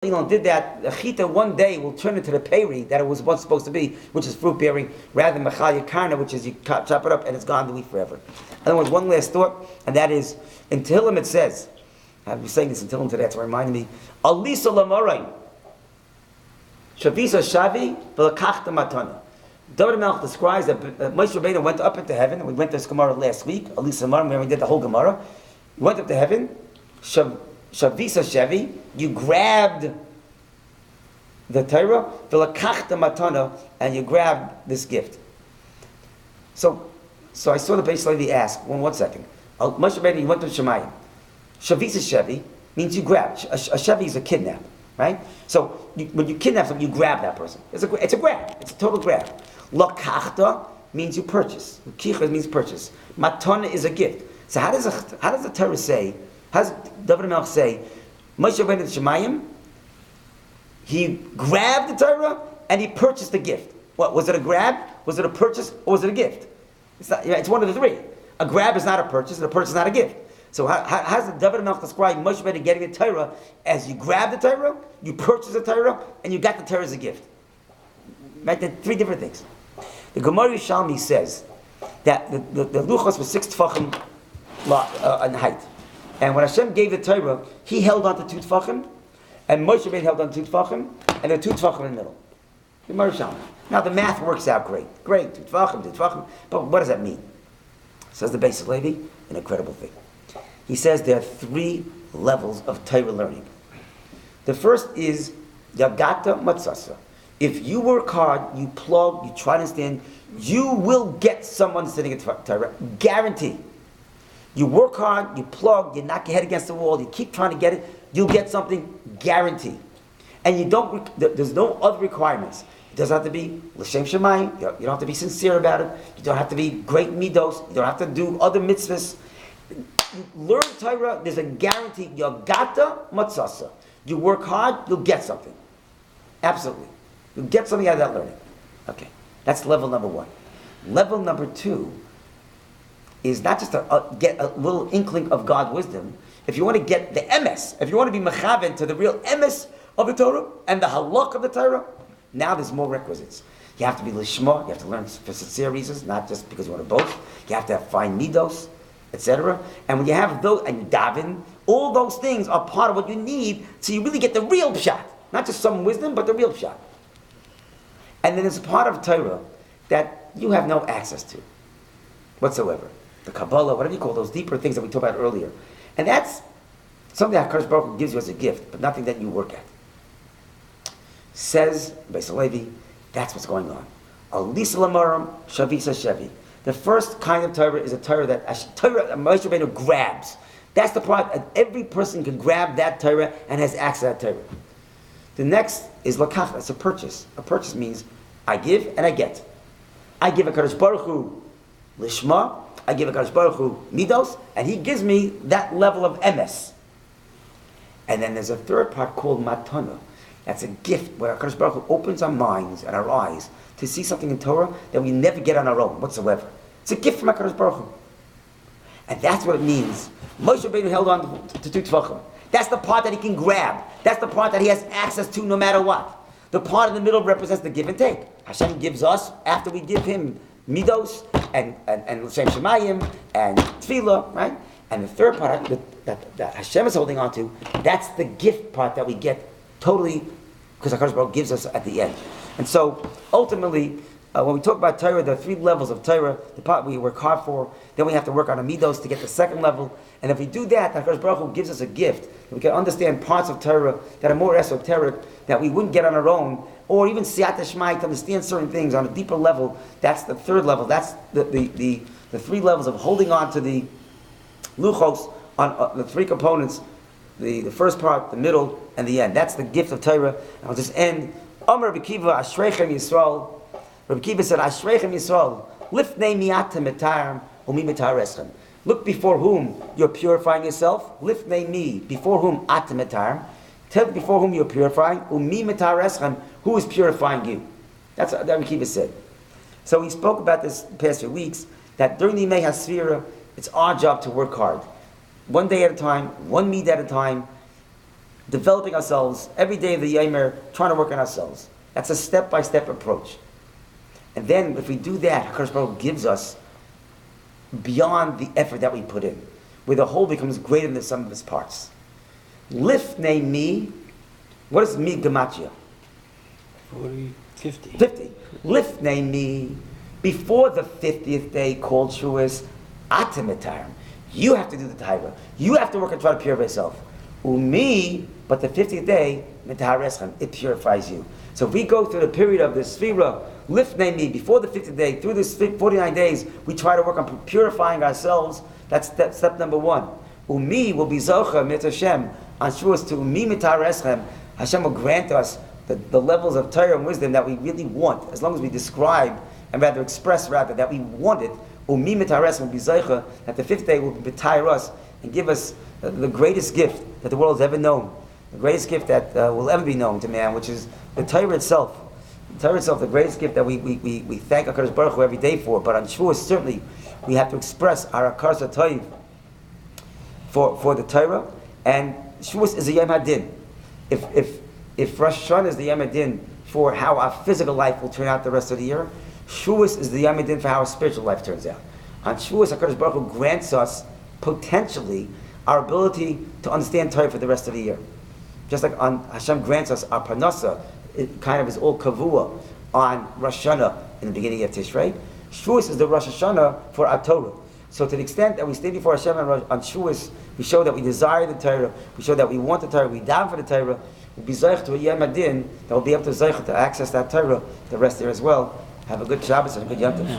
did that, the chita one day will turn into the peri that it was once supposed to be, which is fruit bearing, rather than machal yakarna, which is you chop it up and it's gone to eat forever. In other words, one last thought, and that is, in Tehillim it says, I've been saying this in Tehillim today, it's reminding me, Alisa lamorain, Shavisa shavi, v'lakachta matana. David Melch describes that Moshe Rabbeinu went up into heaven, and we went to this Gemara last week, Alisa lamorain, where we did the whole Gemara. He went up to heaven, Shavisa Shevi, you grabbed the Torah, v'lakachta matana, and you grabbed this gift. So I saw the Beis Levi ask, one second. Moshe Rabbeinu, you went to Shemayim. Shavisa Shevi means you grab. A Shevi is a kidnap, right? So when you kidnap someone, you grab that person. It's a grab. It's a total grab. Lakachta means you purchase. Kicha means purchase. Matana is a gift. So how does the Torah say? How does David Melch say? Moshe Rabbeinu to Shemayim, he grabbed the Torah and he purchased the gift. What was it? A grab? Was it a purchase? Or was it a gift? It's not. It's one of the three. A grab is not a purchase, and a purchase is not a gift. So how does the David Melch describe Moshe Rabbeinu getting the Torah as you grab the Torah, you purchase the Torah, and you got the Torah as a gift? Right? They're three different things. The Gemara Yishalmi says that the luchos was 6 tefachim in height. And when Hashem gave the Torah, He held on to 2 tefachim, and Moshe Rabbeinu held on to 2 tefachim, and there are 2 tefachim in the middle. The Gemara Yishalmi. Now the math works out great. 2 tefachim, but what does that mean? Says the Beis Levi, an incredible thing. He says there are 3 levels of Torah learning. The first is Yagata Matzasa. If you work hard, you plug, you try to understand, you will get someone sitting at Torah. Guarantee. You work hard, you plug, you knock your head against the wall, you keep trying to get it, you'll get something. Guarantee. And there's no other requirements. It doesn't have to be l'shem shemayim. You don't have to be sincere about it. You don't have to be great midos. You don't have to do other mitzvahs. You learn Torah, there's a guarantee. Yagata matzasa. You work hard, you'll get something. Absolutely. You'll get something out of that learning. Okay. That's level number 1. Level number 2 is not just to get a little inkling of God's wisdom. If you want to get the emes, if you want to be mechaven to the real emes of the Torah and the halach of the Torah, now there's more requisites. You have to be lishma, you have to learn for sincere reasons, not just because you want to boast. You have to have fine midos, etc. And when you have those, and you daven, all those things are part of what you need so you really get the real pshat. Not just some wisdom, but the real pshat. And then there's a part of Torah that you have no access to whatsoever. The Kabbalah, whatever you call those deeper things that we talked about earlier. And that's something that HaKadosh Baruch Hu gives you as a gift, but nothing that you work at. Says Beis Levi, that's what's going on. Alisa lamaram shavisa shevi. The first kind of Torah is a Torah that Moshe Rabbeinu grabs. That's the part that every person can grab that Torah and has access to that Torah. The next is lakach. It's a purchase. A purchase means I give and I get. I give a HaKadosh Baruch Hu lishma. I give a HaKadosh Baruch Hu midos, and He gives me that level of emes. And then there's a third part called matana. That's a gift where HaKadosh Baruch Hu opens our minds and our eyes to see something in Torah that we never get on our own whatsoever. It's a gift from HaKadosh Baruch Hu. And that's what it means. Moshe Rabbeinu held on to 2 tefachim. That's the part that he can grab. That's the part that he has access to no matter what. The part in the middle represents the give and take. Hashem gives us, after we give Him midos and l'shem shemayim and tefillah, right? And the third part that Hashem is holding on to, that's the gift part that we get totally, because HaKadosh Baruch Hu gives us at the end. And so, ultimately, when we talk about Torah, there are 3 levels of Torah. The part we work hard for, then we have to work on a midos to get the second level. And if we do that, HaKadosh Baruch Hu gives us a gift. We can understand parts of Torah that are more esoteric, that we wouldn't get on our own, or even siyata shmai, to understand certain things on a deeper level. That's the third level. That's the 3 levels of holding on to the luchos, on the 3 components, the first part, the middle, and the end. That's the gift of Torah. I'll just end. Amar Rabbi Kiva, Ashreichem Yisrael. Rabbi Kiva said, Ashreichem Yisrael, lifnei mi'atem mitarim, umi mitareschem. Look before whom you're purifying yourself. Lifnei mi, before whom atem mitarim. Tell before whom you're purifying. Umi mitareschem, who is purifying you. That's what Rabbi Kiva said. So we spoke about this the past few weeks, that during the Yemei HaSfira, it's our job to work hard. One day at a time, one meat at a time. developing ourselves every day of the Yomer, trying to work on ourselves. That's a step-by-step approach. And then if we do that, HaKadosh Baruch Hu gives us beyond the effort that we put in, where the whole becomes greater than the sum of its parts. Lifnei mi, what is mi gematria? 50. Lifnei mi, before the 50th day called Shavuos, atem etarim. You have to do the Torah. You have to work and try to purify yourself. Umi, but the 50th day, mitahareschem, it purifies you. So if we go through the period of the Sfira, Lifnei mi, before the 50th day, through this 49 days, we try to work on purifying ourselves. That's step number one. Umi will be zocha mit Hashem on Shavuos to umi mitahareschem. Hashem will grant us the levels of Torah and wisdom that we really want, as long as we describe and rather express that we want it. Umi mitahareschem will be zocha, that the 50th day will betire us and give us the greatest gift that the world has ever known, the greatest gift that will ever be known to man, which is the Torah itself. The Torah itself, the greatest gift that we thank HaKadosh Baruch Hu every day for. But on Shavuos, certainly, we have to express our Akar Satoiv for the Torah. And Shavuos is a Yom HaDin. If Rosh Hashanah is the Yom HaDin for how our physical life will turn out the rest of the year, Shavuos is the Yom HaDin for how our spiritual life turns out. On Shavuos, HaKadosh Baruch Hu grants us potentially our ability to understand Torah for the rest of the year. Just like Hashem grants us our Parnasa, it kind of is all kavua on Rosh Hashanah in the beginning of Tishrei. Shavuos is the Rosh Hashanah for our Torah. So to the extent that we stay before Hashem on Shavuos, we show that we desire the Torah, we show that we want the Torah, we down for the Torah, we'll be zeich to a Yom HaDin that will be able to zeich to access that Torah the rest there as well. Have a good Shabbos and a good Yom Tov.